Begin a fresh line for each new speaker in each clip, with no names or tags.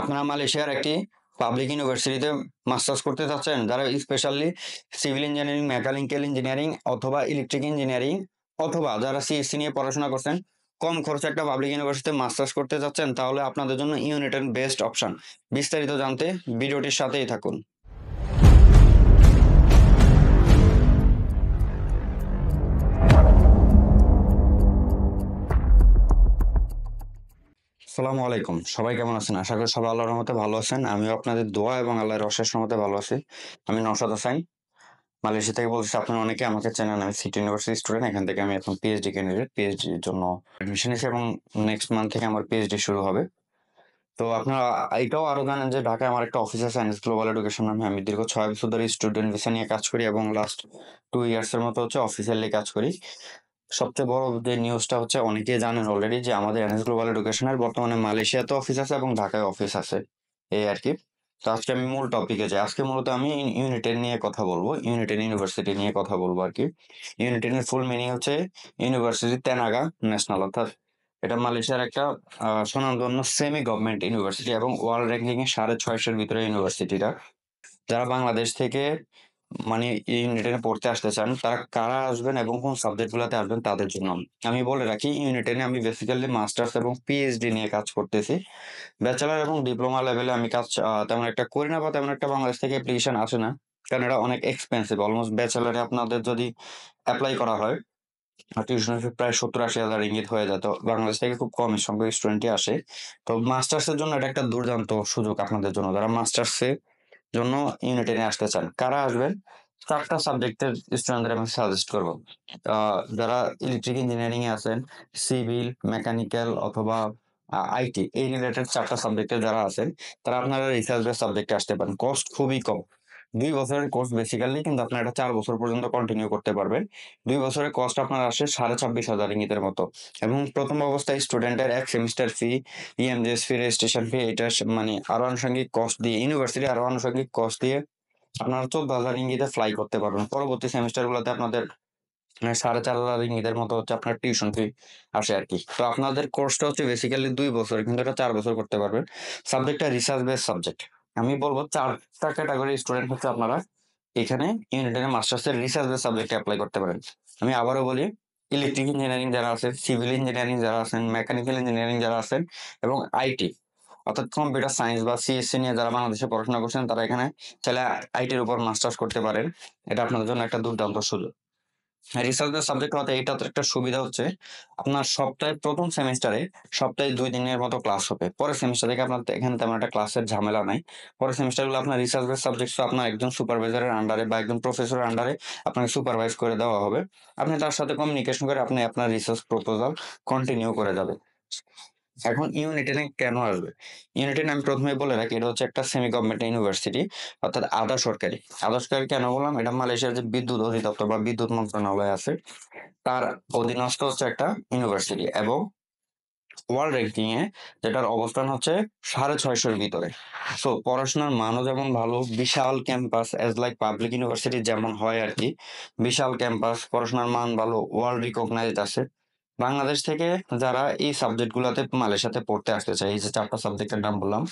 আপনারা মালয়েশিয়ার একটি পাবলিক ইউনিভার্সিটিতে মাস্টার্স করতে চাচ্ছেন, যারা specially civil engineering, mechanical engineering অথবা ইলেকট্রিক ইঞ্জিনিয়ারিং অথবা যারা সিএসসি নিয়ে পড়াশোনা করছেন, কম খরচে একটা পাবলিক ইউনিভার্সিটিতে মাস্টার্স করতে চাচ্ছেন, তাহলে আপনাদের জন্য ইউনিটের বেস্ট অপশন। বিস্তারিত জানতে ভিডিওটির সাথেই থাকুন। আসসালামু আলাইকুম, সবাই কেমন আছেন? আশা করি সবাই আল্লাহর রহমতে ভালো আছেন। আমিও আপনাদের দোয়া এবং আল্লাহর অশেষ রহমতে ভালো আছি। আমি নওশাদ হোসাইন, মালয়েশিয়া থেকে বলছি। আপনারা অনেকে আমাকে চেনেন, আমি সিটি ইউনিভার্সিটি স্টুডেন্ট। এখান থেকে আমি এখন পিএইচডি ক্যান্ডিডেট, পিএইচডির জন্য অ্যাডমিশন নিয়েছি এবং নেক্সট মান্থ থেকে আমার পিএইচডি শুরু হবে। তো আপনারা এটাও আরো জানেন যে ঢাকায় আমার একটা অফিস আছে, এনএস গ্লোবাল এডুকেশন নামে। আমি দীর্ঘ 6 বছর ধরে স্টুডেন্ট ভিসা নিয়ে কাজ করি এবং লাস্ট 2 ইয়ার্স এর মতো হচ্ছে অফিসিয়ালি কাজ করি। সবচেয়ে বড় যে নিউজটা হচ্ছে, অনেকেই জানেন অলরেডি যে আমাদের এনএস গ্লোবাল এডুকেশনের বর্তমানে মালয়েশিয়াতে অফিস আছে এবং ঢাকায় অফিস আছে, এই আর কি। তো আজকে আমি মূল টপিকে যাই। আজকে মূলত আমি ইউনিটেন নিয়ে কথা বলবো, ইউনিটেন ইউনিভার্সিটি নিয়ে কথা বলবো আর কি। ইউনিটেনের ফুল মিনিং হচ্ছে ইউনিভার্সিটি তেনাগা ন্যাশনাল, অর্থাৎ এটা মালয়েশিয়ার একটা স্বনামধন্য সেমি গভর্নমেন্ট ইউনিভার্সিটি এবং ওয়ার্ল্ড র্যাঙ্কিং এ 650-এর ভিতরে ইউনিভার্সিটিটা। যারা বাংলাদেশ থেকে মানে ইউনিটেনে পড়তে আসতে চান, তারা কারা আসবেন এবং কোন সাবজেক্ট গুলাতে আসবেন তাদের জন্য আমি বলে রাখি, ইউনিটেনে আমি বেসিক্যালি মাস্টার্স এবং পিএইচডি নিয়ে কাজ করতেছি। ব্যাচেলার এবং ডিপ্লোমা লেভেলে আমি কাজ তেমন একটা করি না, বা তেমন একটা বাংলাদেশ থেকে অ্যাপ্লিকেশন আসে না, কারণ এটা অনেক এক্সপেন্সিভ। অলমোস্ট ব্যাচেলারে আপনাদের যদি অ্যাপ্লাই করা হয়, টিউশন ফি প্রায় 70-80 হাজার রিঙ্গিত হয়ে যায়। তো বাংলাদেশ থেকে খুব কম সংখ্যক স্টুডেন্টই আসে। তো মাস্টার্সের জন্য এটা একটা দুর্দান্ত সুযোগ আপনাদের জন্য, যারা মাস্টার্সে জন্য ইউনিটেনে আসতে চান। কারা আসবেন? 4টা সাবজেক্টের স্টুডেন্টদের আমি সাজেস্ট করব। যারা ইলেকট্রিক ইঞ্জিনিয়ারিং এ আছেন, সিভিল, মেকানিক্যাল অথবা আইটি, এই রিলেটেড 4টা সাবজেক্টে যারা আছেন, তারা আপনারা রিসার্চ বেস সাবজেক্টে আসতে পারেন। কস্ট খুবই কম। 2 বছরের কোর্স বেসিক্যালি, কিন্তু আপনারা এটা 4 বছর পর্যন্ত কন্টিনিউ করতে পারবেন। 2 বছরের কস্ট আপনার আসে 26,500 রিঙ্গিতের মতো। এবং প্রথম অবস্থায় স্টুডেন্টের এক সেমিস্টার ফি, ইএমজিএস ফি, রেজিস্ট্রেশন ফি, এটা মানে আরো আনুষঙ্গিক কস্ট দিয়ে, ইউনিভার্সিটি আরো আনুষঙ্গিক কস্ট দিয়ে আপনারা 14,000 রিঙ্গিতে ফ্লাই করতে পারবেন। পরবর্তী সেমিস্টার গুলোতে আপনাদের 4,500 রিঙ্গিতের মতো হচ্ছে আপনার টিউশন ফি আসে আর কি। তো আপনাদের কোর্সটা হচ্ছে বেসিক্যালি 2 বছর, কিন্তু এটা 4 বছর করতে পারবেন। সাবজেক্টটা রিসার্চ বেস সাবজেক্ট। আমি বলবো 4টা ক্যাটাগরি স্টুডেন্ট হচ্ছে আপনারা এখানে ইউনিটের মাস্টার্স এর রিসার্চ বেস সাবজেক্টে অ্যাপ্লাই করতে পারেন। আমি আবারও বলি, ইলেকট্রিক ইঞ্জিনিয়ারিং যারা আছেন, সিভিল ইঞ্জিনিয়ারিং যারা আছেন, মেকানিক্যাল ইঞ্জিনিয়ারিং যারা আছেন এবং আইটি অর্থাৎ কম্পিউটার সায়েন্স বা সিএসসি নিয়ে যারা বাংলাদেশে পড়াশোনা করছেন, তারা এখানে চাইলে আইটির উপর মাস্টার্স করতে পারেন। এটা আপনাদের জন্য একটা দুর্দান্ত সুযোগ। রিসার্চের সাবজেক্ট হতে এইটাতে একটা সুবিধা হচ্ছে, আপনার সপ্তাহে প্রথম সেমিস্টারে সপ্তাহে 2 দিনের মতো ক্লাস হবে। পরের সেমিস্টার থেকে আপনার এখানে তেমন একটা ক্লাসের ঝামেলা নাই। পরের সেমিস্টারগুলো আপনার রিসার্চ বেস সাবজেক্ট, আপনার একজন সুপারভাইজারের আন্ডারে বা একজন প্রফেসরের আন্ডারে আপনাকে সুপারভাইজ করে দেওয়া হবে। আপনি তার সাথে কমিউনিকেশন করে আপনি আপনার রিসার্চ প্রপোজাল কন্টিনিউ করে যাবেন। এখন ইউনিটেনে কেন আসবে? ইউনিটেন আমি প্রথমেই বলে রাখি, এটা হচ্ছে একটা সেমি গভর্নমেন্ট ইউনিভার্সিটি, অর্থাৎ আধা সরকারি। আধা সরকারি কেন বললাম? এটা মালয়েশিয়ার যে বিদ্যুৎ অধিদপ্তর বা বিদ্যুৎ মন্ত্রণালয় আছে, তার অধীনস্থ হচ্ছে একটা ইউনিভার্সিটি এবং ওয়ার্ল্ড র্যাঙ্কিং এ যেটার অবস্থান হচ্ছে 650-এর ভিতরে। সো পড়াশোনার মানও যেমন ভালো, বিশাল campus as like public university যেমন হয় আর কি, বিশাল ক্যাম্পাস, পড়াশোনার মান ভালো, ওয়ার্ল্ড রিকগনাইজড আছে। বাংলাদেশ থেকে যারা এই সাবজেক্ট গুলাতে মালয়েশিয়াতে পড়তে আসতে চায়, এই যে 4টা সাবজেক্টের নাম বললাম,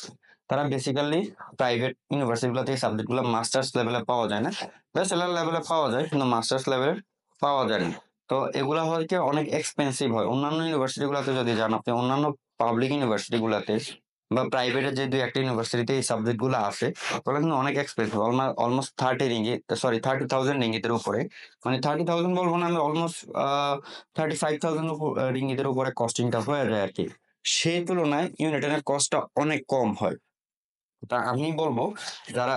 তারা বেসিক্যালি প্রাইভেট ইউনিভার্সিটি গুলোতে এই সাবজেক্ট গুলো মাস্টার্স লেভেলে পাওয়া যায় না, ব্যাচেলার লেভেলে পাওয়া যায়, কিন্তু মাস্টার্স লেভেলে পাওয়া যায় না। তো এগুলা হয় কি, অনেক এক্সপেন্সিভ হয়। অন্যান্য ইউনিভার্সিটি গুলাতে যদি যান আপনি, অন্যান্য পাবলিক ইউনিভার্সিটি গুলাতে বা প্রাইভেটের যে 2-1টা ইউনিভার্সিটিতে এই সাবজেক্ট গুলো আছে, ওগুলো কিন্তু অনেক এক্সপেন্সিভ, অলমোস্ট 30,000 রিঙ্গিতের উপরে। মানে 30,000 বলবো না আমি, অলমোস্ট 35,000 রিঙ্গিতের উপরে কস্টিংটা হয়ে যায় আর কি। সেই তুলনায় ইউনিটের কস্টটা অনেক কম হয়। তা আমি বলবো, যারা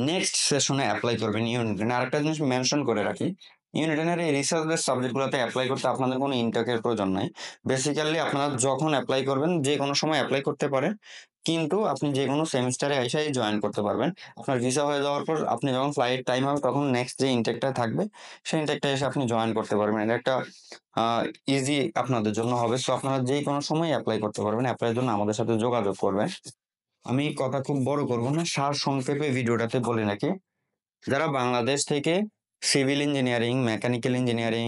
নেক্সট সেশনে অ্যাপ্লাই করবেন ইউনিটেন, আরেকটা জিনিস মেনশন করে রাখি, ইউনিটেনের এই রিসার্চ বেস সাবজেক্টগুলোতে অ্যাপ্লাই করতে আপনাদের কোনো ইনটেকের প্রয়োজন নাই। বেসিক্যালি আপনারা যখন অ্যাপ্লাই করবেন, যে কোনো সময় অ্যাপ্লাই করতে পারেন, কিন্তু আপনি যে কোনো সেমিস্টারে এসেই জয়েন করতে পারবেন। আপনার ভিসা হয়ে যাওয়ার পর আপনি যখন ফ্লাইট টাইম হবে, তখন নেক্সট যে ইনটেকটা থাকবে সেই ইনটেকটা এসে আপনি জয়েন করতে পারবেন। এটা একটা ইজি আপনাদের জন্য হবে। সো আপনারা যে কোনো সময় অ্যাপ্লাই করতে পারবেন। অ্যাপ্লাইয়ের জন্য আমাদের সাথে যোগাযোগ করবেন। আমি কথা খুব বড় করব না, সার সংক্ষেপে ভিডিওটাতে বলে রাখি, যারা বাংলাদেশ থেকে সিভিল ইঞ্জিনিয়ারিং, মেকানিক্যাল ইঞ্জিনিয়ারিং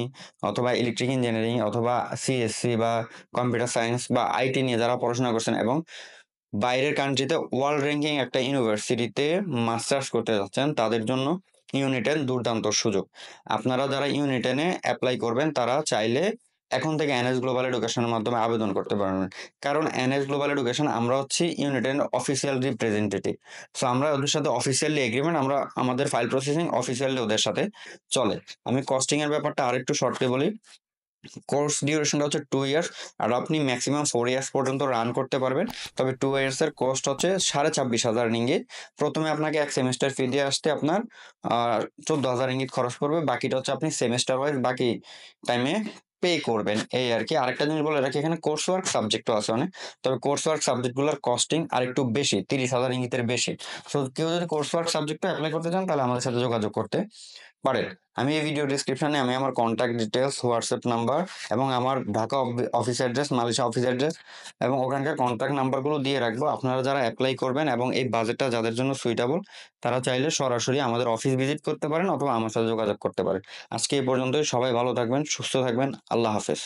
অথবা ইলেকট্রিক ইঞ্জিনিয়ারিং অথবা সিএসসি বা কম্পিউটার সায়েন্স বা আইটি নিয়ে যারা পড়াশোনা করছেন এবং বাইরের কান্ট্রিতে ওয়ার্ল্ড র্যাঙ্কিং একটা ইউনিভার্সিটিতে মাস্টার্স করতে যাচ্ছেন, তাদের জন্য ইউনিটেন দুর্দান্ত সুযোগ। আপনারা যারা ইউনিটেনে এপ্লাই করবেন তারা চাইলে এখন থেকে এনএস গ্লোবাল এডুকেশনের মাধ্যমে আবেদন করতে পারবেন। কারণ এনএস গ্লোবাল এডুকেশন আমরা হচ্ছি ইউনিটেন অফিসিয়াল রিপ্রেজেন্টেটিভ। সো আমরা ওদের সাথে অফিসিয়ালি এগ্রিমেন্ট, আমরা আমাদের ফাইল প্রসেসিং অফিসিয়ালি ওদের সাথে চলে। আমি কস্টিং এর ব্যাপারটা আরেকটু শর্টলি বলি। কোর্স ডিউরেশনটা হচ্ছে 2 ইয়ার্স, আর আপনি ম্যাক্সিমাম 4 ইয়ার্স পর্যন্ত রান করতে পারবেন। তবে 2 ইয়ার্স এর কস্ট হচ্ছে 26,500 রিঙ্গিত। প্রথমে আপনাকে এক সেমেস্টার ফি দিয়ে আসতে আপনার 14,000 রিঙ্গিত খরচ পড়বে। বাকিটা হচ্ছে আপনি সেমেস্টার ওয়াইজ বাকি টাইমে পে করবেন, এই আর কি। আরেকটা জিনিস বলে রাখি, এখানে কোর্স ওয়ার্ক সাবজেক্টও আছে অনেক। তবে কোর্স ওয়ার্ক সাবজেক্টগুলোর কস্টিং আরেকটু বেশি, 30,000 রিঙ্গিতের বেশি। সো কেউ যদি কোর্স ওয়ার্ক সাবজেক্টে অ্যাপ্লাই করতে চান তাহলে আমাদের সাথে যোগাযোগ করতে পারেন। আমি এই ভিডিও ডিসক্রিপশনে আমি আমার কন্ট্যাক্ট ডিটেলস, হোয়াটসঅ্যাপ নাম্বার এবং আমার Dhaka office address, Malaysia office address এবং ওখানকার কন্ট্যাক্ট নাম্বারগুলো দিয়ে রাখবো। আপনারা যারা অ্যাপ্লাই করবেন এবং এই বাজেটটা যাদের জন্য সুইটেবল, তারা চাইলে সরাসরি আমাদের অফিস ভিজিট করতে পারেন অথবা আমার সাথে যোগাযোগ করতে পারেন। আজকে এই পর্যন্তই। সবাই ভালো থাকবেন, সুস্থ থাকবেন। আল্লাহ হাফেজ।